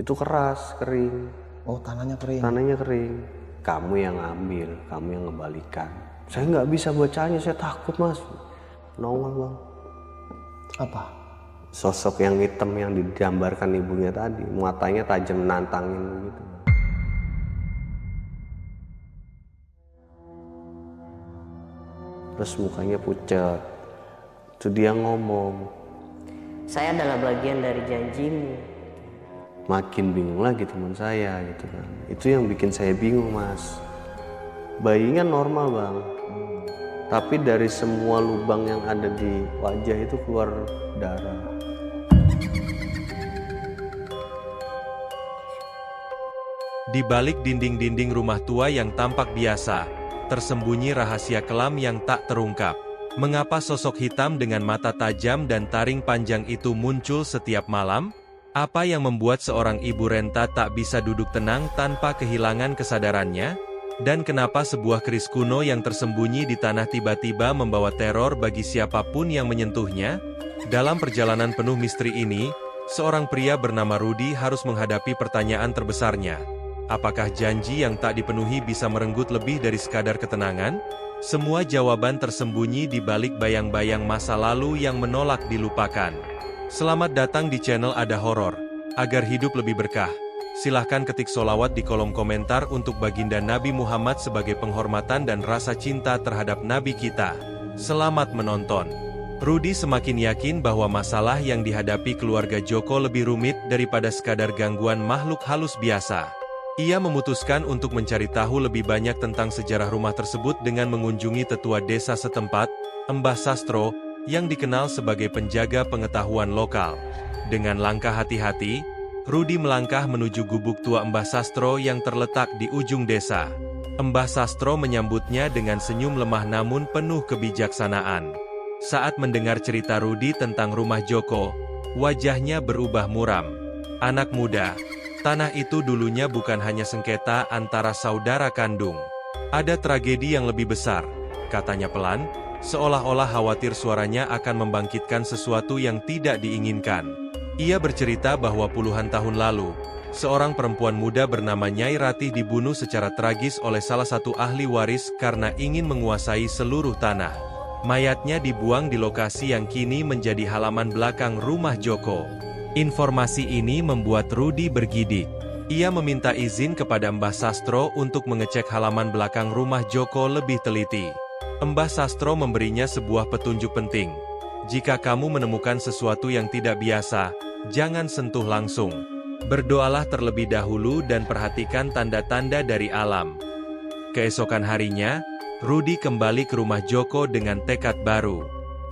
Itu keras, kering. Oh, tanahnya kering. Tanahnya kering. Kamu yang ambil, kamu yang ngembalikan. Saya nggak bisa bacanya, saya takut mas. Nongol bang. Apa? Sosok yang hitam yang digambarkan ibunya tadi, matanya tajam nantangin gitu. Terus mukanya pucat. Itu dia ngomong, saya adalah bagian dari janjimu. makin bingung lagi teman saya gitu kan. Itu yang bikin saya bingung mas. Bayi kan normal bang, tapi dari semua lubang yang ada di wajah itu keluar darah. Di balik dinding-dinding rumah tua yang tampak biasa, tersembunyi rahasia kelam yang tak terungkap. Mengapa sosok hitam dengan mata tajam dan taring panjang itu muncul setiap malam? Apa yang membuat seorang ibu renta tak bisa duduk tenang tanpa kehilangan kesadarannya? Dan kenapa sebuah keris kuno yang tersembunyi di tanah tiba-tiba membawa teror bagi siapapun yang menyentuhnya? Dalam perjalanan penuh misteri ini, seorang pria bernama Rudy harus menghadapi pertanyaan terbesarnya. Apakah janji yang tak dipenuhi bisa merenggut lebih dari sekadar ketenangan? Semua jawaban tersembunyi di balik bayang-bayang masa lalu yang menolak dilupakan. Selamat datang di channel Ada Horor. Agar hidup lebih berkah, silahkan ketik sholawat di kolom komentar untuk baginda Nabi Muhammad sebagai penghormatan dan rasa cinta terhadap Nabi kita. Selamat menonton. Rudy semakin yakin bahwa masalah yang dihadapi keluarga Joko lebih rumit daripada sekadar gangguan makhluk halus biasa. Ia memutuskan untuk mencari tahu lebih banyak tentang sejarah rumah tersebut dengan mengunjungi tetua desa setempat, Mbah Sastro, yang dikenal sebagai penjaga pengetahuan lokal. Dengan langkah hati-hati, Rudy melangkah menuju gubuk tua Mbah Sastro yang terletak di ujung desa. Mbah Sastro menyambutnya dengan senyum lemah namun penuh kebijaksanaan. Saat mendengar cerita Rudy tentang rumah Joko, wajahnya berubah muram. Anak muda, tanah itu dulunya bukan hanya sengketa antara saudara kandung. Ada tragedi yang lebih besar, katanya pelan, seolah-olah khawatir suaranya akan membangkitkan sesuatu yang tidak diinginkan. Ia bercerita bahwa puluhan tahun lalu, seorang perempuan muda bernama Nyai Ratih dibunuh secara tragis oleh salah satu ahli waris karena ingin menguasai seluruh tanah. Mayatnya dibuang di lokasi yang kini menjadi halaman belakang rumah Joko. Informasi ini membuat Rudy bergidik. Ia meminta izin kepada Mbah Sastro untuk mengecek halaman belakang rumah Joko lebih teliti. Mbah Sastro memberinya sebuah petunjuk penting. Jika kamu menemukan sesuatu yang tidak biasa, jangan sentuh langsung. Berdoalah terlebih dahulu dan perhatikan tanda-tanda dari alam. Keesokan harinya, Rudy kembali ke rumah Joko dengan tekad baru.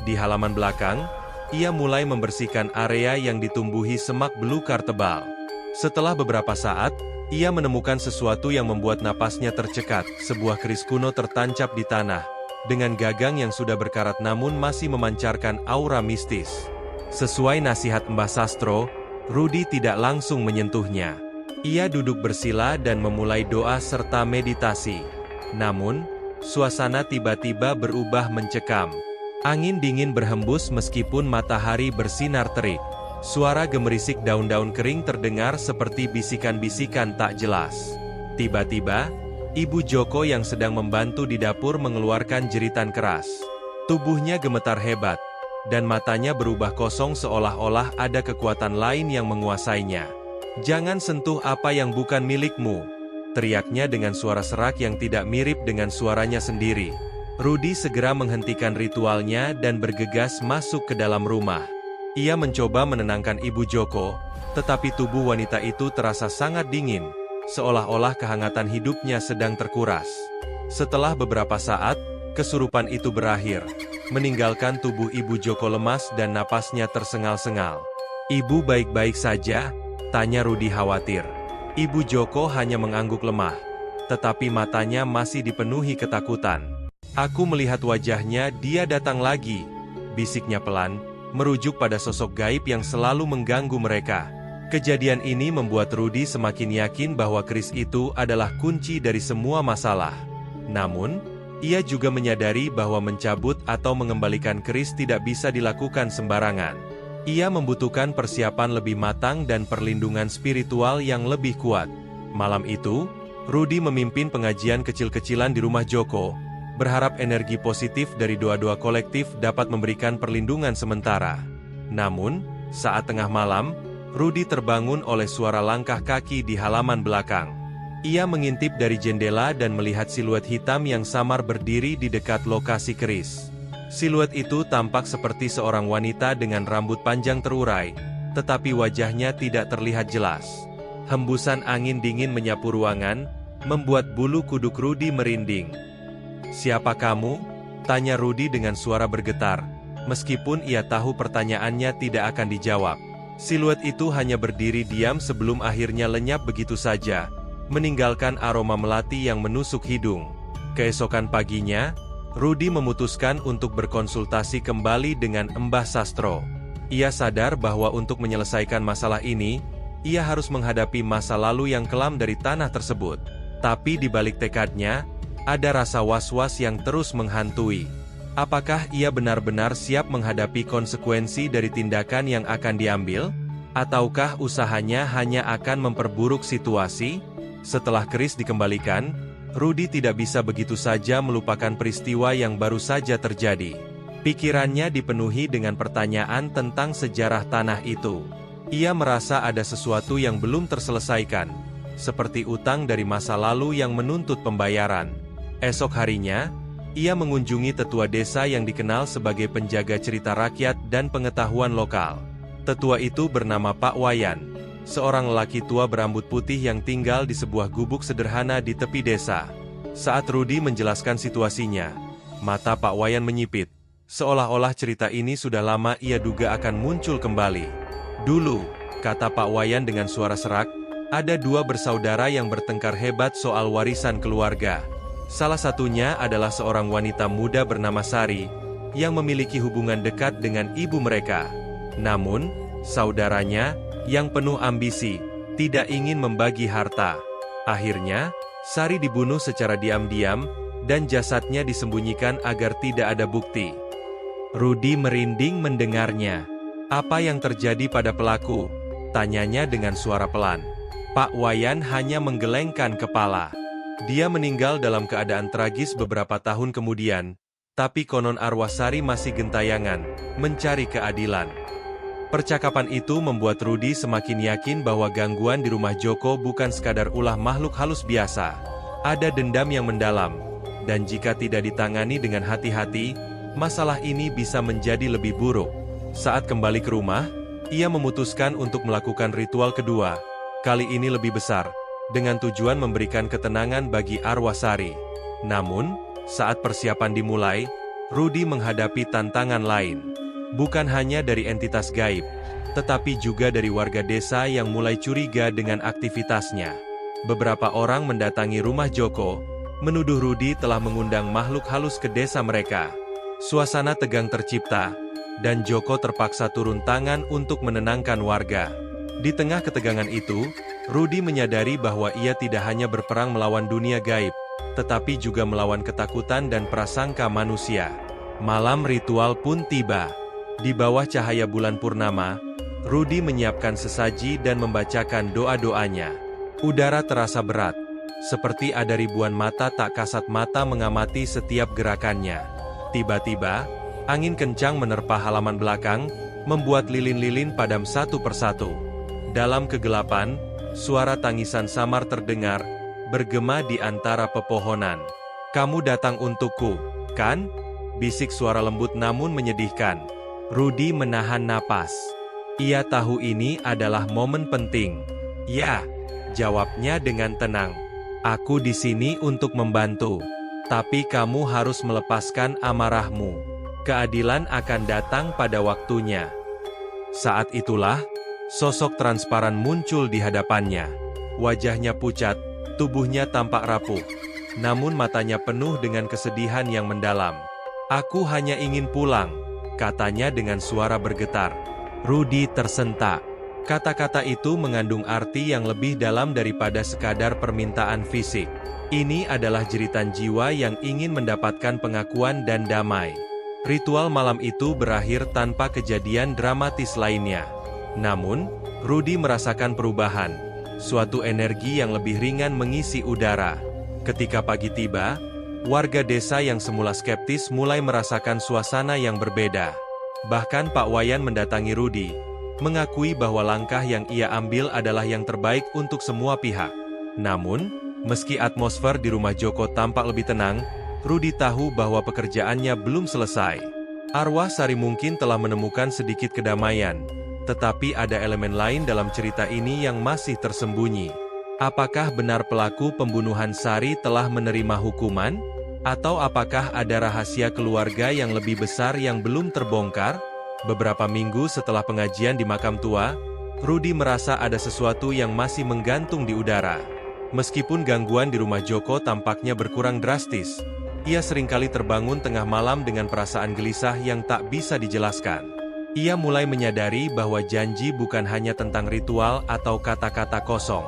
Di halaman belakang, ia mulai membersihkan area yang ditumbuhi semak belukar tebal. Setelah beberapa saat, ia menemukan sesuatu yang membuat napasnya tercekat, sebuah keris kuno tertancap di tanah, dengan gagang yang sudah berkarat namun masih memancarkan aura mistis. Sesuai nasihat Mbah Sastro, Rudy tidak langsung menyentuhnya. Ia duduk bersila dan memulai doa serta meditasi. Namun, suasana tiba-tiba berubah mencekam. Angin dingin berhembus meskipun matahari bersinar terik. Suara gemerisik daun-daun kering terdengar seperti bisikan-bisikan tak jelas. Tiba-tiba, Ibu Joko yang sedang membantu di dapur mengeluarkan jeritan keras. Tubuhnya gemetar hebat, dan matanya berubah kosong seolah-olah ada kekuatan lain yang menguasainya. "Jangan sentuh apa yang bukan milikmu," teriaknya dengan suara serak yang tidak mirip dengan suaranya sendiri. Rudy segera menghentikan ritualnya dan bergegas masuk ke dalam rumah. Ia mencoba menenangkan Ibu Joko, tetapi tubuh wanita itu terasa sangat dingin, seolah-olah kehangatan hidupnya sedang terkuras. Setelah beberapa saat, kesurupan itu berakhir, meninggalkan tubuh Ibu Joko lemas dan napasnya tersengal-sengal. "Ibu baik-baik saja?" tanya Rudy khawatir. Ibu Joko hanya mengangguk lemah, tetapi matanya masih dipenuhi ketakutan. "Aku melihat wajahnya, dia datang lagi," bisiknya pelan, merujuk pada sosok gaib yang selalu mengganggu mereka. Kejadian ini membuat Rudy semakin yakin bahwa keris itu adalah kunci dari semua masalah. Namun, ia juga menyadari bahwa mencabut atau mengembalikan keris tidak bisa dilakukan sembarangan. Ia membutuhkan persiapan lebih matang dan perlindungan spiritual yang lebih kuat. Malam itu, Rudy memimpin pengajian kecil-kecilan di rumah Joko, berharap energi positif dari doa-doa kolektif dapat memberikan perlindungan sementara. Namun, saat tengah malam, Rudy terbangun oleh suara langkah kaki di halaman belakang. Ia mengintip dari jendela dan melihat siluet hitam yang samar berdiri di dekat lokasi keris. Siluet itu tampak seperti seorang wanita dengan rambut panjang terurai, tetapi wajahnya tidak terlihat jelas. Hembusan angin dingin menyapu ruangan, membuat bulu kuduk Rudy merinding. "Siapa kamu?" tanya Rudy dengan suara bergetar, meskipun ia tahu pertanyaannya tidak akan dijawab. Siluet itu hanya berdiri diam sebelum akhirnya lenyap begitu saja, meninggalkan aroma melati yang menusuk hidung. Keesokan paginya, Rudy memutuskan untuk berkonsultasi kembali dengan Mbah Sastro. Ia sadar bahwa untuk menyelesaikan masalah ini, ia harus menghadapi masa lalu yang kelam dari tanah tersebut. Tapi di balik tekadnya, ada rasa was-was yang terus menghantui. Apakah ia benar-benar siap menghadapi konsekuensi dari tindakan yang akan diambil? Ataukah usahanya hanya akan memperburuk situasi? Setelah keris dikembalikan, Rudy tidak bisa begitu saja melupakan peristiwa yang baru saja terjadi. Pikirannya dipenuhi dengan pertanyaan tentang sejarah tanah itu. Ia merasa ada sesuatu yang belum terselesaikan, seperti utang dari masa lalu yang menuntut pembayaran. Esok harinya, ia mengunjungi tetua desa yang dikenal sebagai penjaga cerita rakyat dan pengetahuan lokal. Tetua itu bernama Pak Wayan, seorang lelaki tua berambut putih yang tinggal di sebuah gubuk sederhana di tepi desa. Saat Rudy menjelaskan situasinya, mata Pak Wayan menyipit, seolah-olah cerita ini sudah lama ia duga akan muncul kembali. "Dulu," kata Pak Wayan dengan suara serak, "ada dua bersaudara yang bertengkar hebat soal warisan keluarga. Salah satunya adalah seorang wanita muda bernama Sari, yang memiliki hubungan dekat dengan ibu mereka. Namun, saudaranya, yang penuh ambisi, tidak ingin membagi harta. Akhirnya, Sari dibunuh secara diam-diam, dan jasadnya disembunyikan agar tidak ada bukti." Rudy merinding mendengarnya. "Apa yang terjadi pada pelaku?" tanyanya dengan suara pelan. Pak Wayan hanya menggelengkan kepala. "Dia meninggal dalam keadaan tragis beberapa tahun kemudian, tapi konon arwah Sari masih gentayangan, mencari keadilan." Percakapan itu membuat Rudy semakin yakin bahwa gangguan di rumah Joko bukan sekadar ulah makhluk halus biasa. Ada dendam yang mendalam, dan jika tidak ditangani dengan hati-hati, masalah ini bisa menjadi lebih buruk. Saat kembali ke rumah, ia memutuskan untuk melakukan ritual kedua, kali ini lebih besar, dengan tujuan memberikan ketenangan bagi arwah Sari. Namun, saat persiapan dimulai, Rudy menghadapi tantangan lain. Bukan hanya dari entitas gaib, tetapi juga dari warga desa yang mulai curiga dengan aktivitasnya. Beberapa orang mendatangi rumah Joko, menuduh Rudy telah mengundang makhluk halus ke desa mereka. Suasana tegang tercipta, dan Joko terpaksa turun tangan untuk menenangkan warga. Di tengah ketegangan itu, Rudy menyadari bahwa ia tidak hanya berperang melawan dunia gaib, tetapi juga melawan ketakutan dan prasangka manusia. Malam ritual pun tiba. Di bawah cahaya bulan purnama, Rudy menyiapkan sesaji dan membacakan doa-doanya. Udara terasa berat, seperti ada ribuan mata tak kasat mata mengamati setiap gerakannya. Tiba-tiba, angin kencang menerpa halaman belakang, membuat lilin-lilin padam satu persatu. Dalam kegelapan, suara tangisan samar terdengar, bergema di antara pepohonan. "Kamu datang untukku, kan?" bisik suara lembut namun menyedihkan. Rudy menahan napas. Ia tahu ini adalah momen penting. "Ya," jawabnya dengan tenang. "Aku di sini untuk membantu. Tapi kamu harus melepaskan amarahmu. Keadilan akan datang pada waktunya." Saat itulah, sosok transparan muncul di hadapannya. Wajahnya pucat, tubuhnya tampak rapuh. Namun matanya penuh dengan kesedihan yang mendalam. "Aku hanya ingin pulang," katanya dengan suara bergetar. Rudy tersentak. Kata-kata itu mengandung arti yang lebih dalam daripada sekadar permintaan fisik. Ini adalah jeritan jiwa yang ingin mendapatkan pengakuan dan damai. Ritual malam itu berakhir tanpa kejadian dramatis lainnya. Namun, Rudy merasakan perubahan. Suatu energi yang lebih ringan mengisi udara. Ketika pagi tiba, warga desa yang semula skeptis mulai merasakan suasana yang berbeda. Bahkan Pak Wayan mendatangi Rudy, mengakui bahwa langkah yang ia ambil adalah yang terbaik untuk semua pihak. Namun, meski atmosfer di rumah Joko tampak lebih tenang, Rudy tahu bahwa pekerjaannya belum selesai. Arwah Sari mungkin telah menemukan sedikit kedamaian, tetapi ada elemen lain dalam cerita ini yang masih tersembunyi. Apakah benar pelaku pembunuhan Sari telah menerima hukuman? Atau apakah ada rahasia keluarga yang lebih besar yang belum terbongkar? Beberapa minggu setelah pengajian di makam tua, Rudy merasa ada sesuatu yang masih menggantung di udara. Meskipun gangguan di rumah Joko tampaknya berkurang drastis, ia seringkali terbangun tengah malam dengan perasaan gelisah yang tak bisa dijelaskan. Ia mulai menyadari bahwa janji bukan hanya tentang ritual atau kata-kata kosong.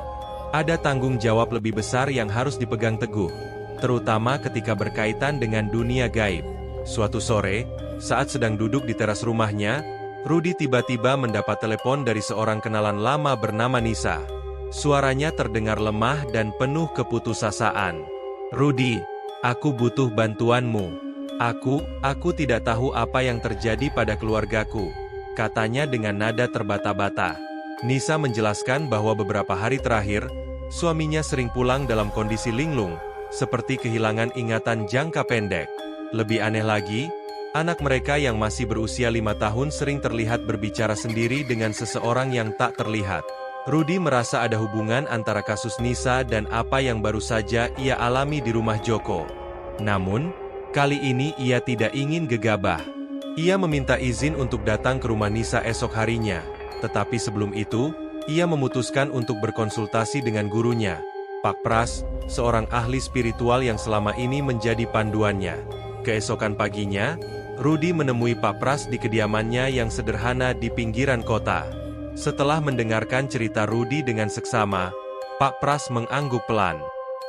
Ada tanggung jawab lebih besar yang harus dipegang teguh, terutama ketika berkaitan dengan dunia gaib. Suatu sore, saat sedang duduk di teras rumahnya, Rudy tiba-tiba mendapat telepon dari seorang kenalan lama bernama Nisa. Suaranya terdengar lemah dan penuh keputusasaan. "Rudy, aku butuh bantuanmu. Aku tidak tahu apa yang terjadi pada keluargaku," katanya dengan nada terbata-bata. Nisa menjelaskan bahwa beberapa hari terakhir, suaminya sering pulang dalam kondisi linglung, seperti kehilangan ingatan jangka pendek. Lebih aneh lagi, anak mereka yang masih berusia 5 tahun sering terlihat berbicara sendiri dengan seseorang yang tak terlihat. Rudy merasa ada hubungan antara kasus Nisa dan apa yang baru saja ia alami di rumah Joko. Namun, kali ini ia tidak ingin gegabah. Ia meminta izin untuk datang ke rumah Nisa esok harinya, tetapi sebelum itu, ia memutuskan untuk berkonsultasi dengan gurunya, Pak Pras, seorang ahli spiritual yang selama ini menjadi panduannya. Keesokan paginya, Rudy menemui Pak Pras di kediamannya yang sederhana di pinggiran kota. Setelah mendengarkan cerita Rudy dengan seksama, Pak Pras mengangguk pelan.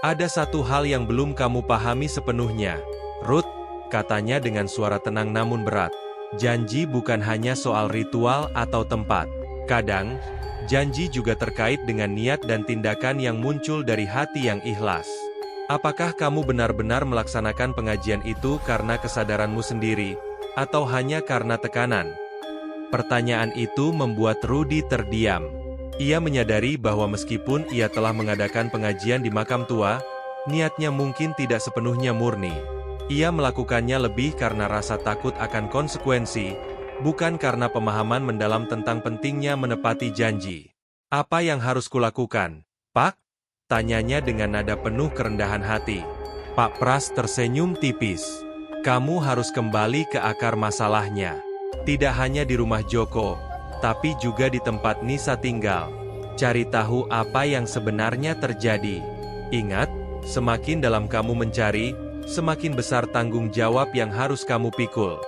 "Ada satu hal yang belum kamu pahami sepenuhnya, Ruth," katanya dengan suara tenang namun berat. "Janji bukan hanya soal ritual atau tempat. Kadang, janji juga terkait dengan niat dan tindakan yang muncul dari hati yang ikhlas. Apakah kamu benar-benar melaksanakan pengajian itu karena kesadaranmu sendiri, atau hanya karena tekanan?" Pertanyaan itu membuat Rudy terdiam. Ia menyadari bahwa meskipun ia telah mengadakan pengajian di makam tua, niatnya mungkin tidak sepenuhnya murni. Ia melakukannya lebih karena rasa takut akan konsekuensi, bukan karena pemahaman mendalam tentang pentingnya menepati janji. "Apa yang harus kulakukan, Pak?" tanyanya dengan nada penuh kerendahan hati. Pak Pras tersenyum tipis. "Kamu harus kembali ke akar masalahnya. Tidak hanya di rumah Joko, tapi juga di tempat Nisa tinggal. Cari tahu apa yang sebenarnya terjadi. Ingat, semakin dalam kamu mencari, semakin besar tanggung jawab yang harus kamu pikul."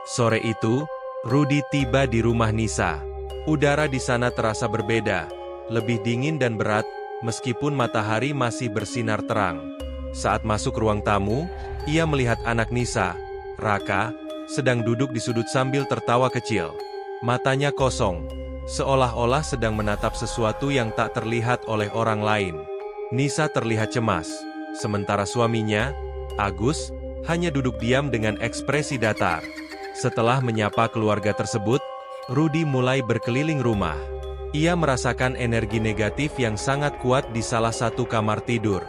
Sore itu, Rudy tiba di rumah Nisa. Udara di sana terasa berbeda, lebih dingin dan berat, meskipun matahari masih bersinar terang. Saat masuk ruang tamu, ia melihat anak Nisa, Raka, sedang duduk di sudut sambil tertawa kecil. Matanya kosong, seolah-olah sedang menatap sesuatu yang tak terlihat oleh orang lain. Nisa terlihat cemas, sementara suaminya, Agus, hanya duduk diam dengan ekspresi datar. Setelah menyapa keluarga tersebut, Rudy mulai berkeliling rumah. Ia merasakan energi negatif yang sangat kuat di salah satu kamar tidur.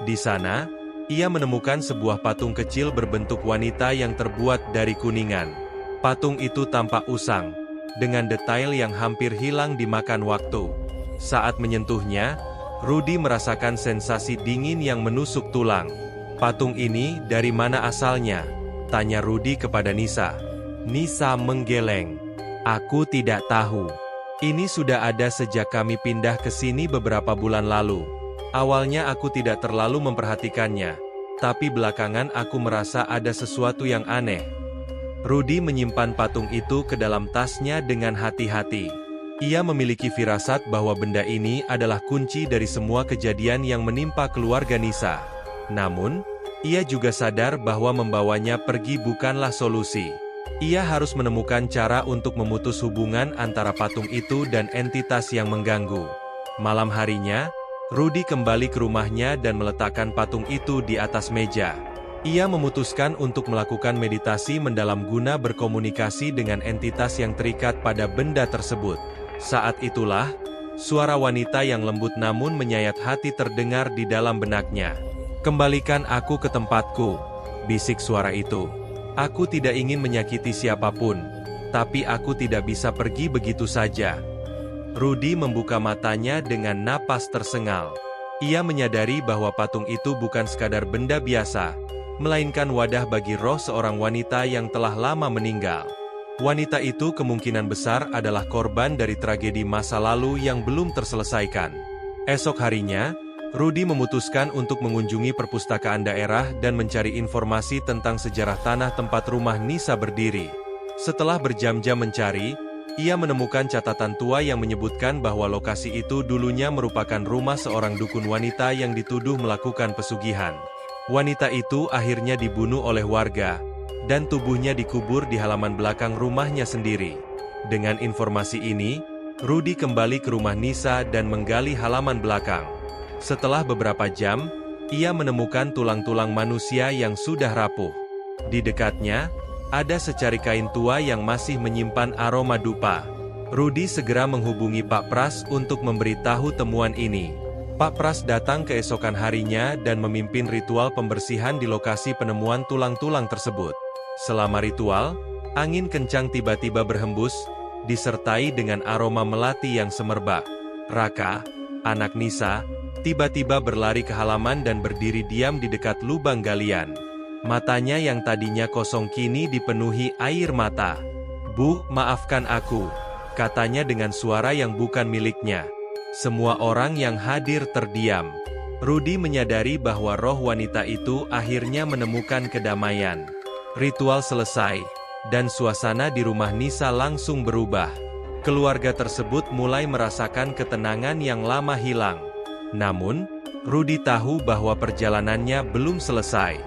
Di sana, ia menemukan sebuah patung kecil berbentuk wanita yang terbuat dari kuningan. Patung itu tampak usang, dengan detail yang hampir hilang dimakan waktu. Saat menyentuhnya, Rudy merasakan sensasi dingin yang menusuk tulang. "Patung ini dari mana asalnya?" tanya Rudy kepada Nisa. Nisa menggeleng. "Aku tidak tahu. Ini sudah ada sejak kami pindah ke sini beberapa bulan lalu. Awalnya aku tidak terlalu memperhatikannya, tapi belakangan aku merasa ada sesuatu yang aneh." Rudy menyimpan patung itu ke dalam tasnya dengan hati-hati. Ia memiliki firasat bahwa benda ini adalah kunci dari semua kejadian yang menimpa keluarga Nisa. Namun, Ia juga sadar bahwa membawanya pergi bukanlah solusi. Ia harus menemukan cara untuk memutus hubungan antara patung itu dan entitas yang mengganggu. Malam harinya, Rudy kembali ke rumahnya dan meletakkan patung itu di atas meja. Ia memutuskan untuk melakukan meditasi mendalam guna berkomunikasi dengan entitas yang terikat pada benda tersebut. Saat itulah, suara wanita yang lembut namun menyayat hati terdengar di dalam benaknya. "Kembalikan aku ke tempatku," bisik suara itu. "Aku tidak ingin menyakiti siapapun, tapi aku tidak bisa pergi begitu saja." Rudy membuka matanya dengan napas tersengal. Ia menyadari bahwa patung itu bukan sekadar benda biasa, melainkan wadah bagi roh seorang wanita yang telah lama meninggal. Wanita itu kemungkinan besar adalah korban dari tragedi masa lalu yang belum terselesaikan. Esok harinya, Rudy memutuskan untuk mengunjungi perpustakaan daerah dan mencari informasi tentang sejarah tanah tempat rumah Nisa berdiri. Setelah berjam-jam mencari, ia menemukan catatan tua yang menyebutkan bahwa lokasi itu dulunya merupakan rumah seorang dukun wanita yang dituduh melakukan pesugihan. Wanita itu akhirnya dibunuh oleh warga, dan tubuhnya dikubur di halaman belakang rumahnya sendiri. Dengan informasi ini, Rudy kembali ke rumah Nisa dan menggali halaman belakang. Setelah beberapa jam, ia menemukan tulang-tulang manusia yang sudah rapuh. Di dekatnya, ada secari kain tua yang masih menyimpan aroma dupa. Rudy segera menghubungi Pak Pras untuk memberitahu temuan ini. Pak Pras datang keesokan harinya dan memimpin ritual pembersihan di lokasi penemuan tulang-tulang tersebut. Selama ritual, angin kencang tiba-tiba berhembus, disertai dengan aroma melati yang semerbak. Raka, anak Nisa, tiba-tiba berlari ke halaman dan berdiri diam di dekat lubang galian. Matanya yang tadinya kosong kini dipenuhi air mata. "Bu, maafkan aku," katanya dengan suara yang bukan miliknya. Semua orang yang hadir terdiam. Rudy menyadari bahwa roh wanita itu akhirnya menemukan kedamaian. Ritual selesai, dan suasana di rumah Nisa langsung berubah. Keluarga tersebut mulai merasakan ketenangan yang lama hilang. Namun, Rudy tahu bahwa perjalanannya belum selesai.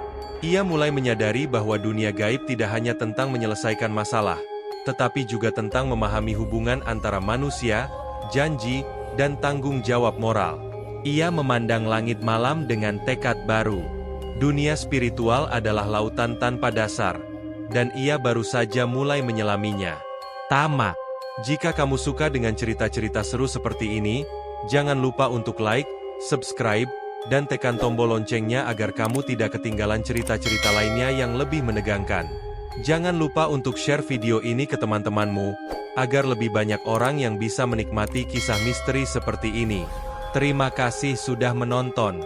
Ia mulai menyadari bahwa dunia gaib tidak hanya tentang menyelesaikan masalah, tetapi juga tentang memahami hubungan antara manusia, janji, dan tanggung jawab moral. Ia memandang langit malam dengan tekad baru. Dunia spiritual adalah lautan tanpa dasar, dan ia baru saja mulai menyelaminya. Tamat. Jika kamu suka dengan cerita-cerita seru seperti ini, jangan lupa untuk like, subscribe, dan tekan tombol loncengnya agar kamu tidak ketinggalan cerita-cerita lainnya yang lebih menegangkan. Jangan lupa untuk share video ini ke teman-temanmu, agar lebih banyak orang yang bisa menikmati kisah misteri seperti ini. Terima kasih sudah menonton.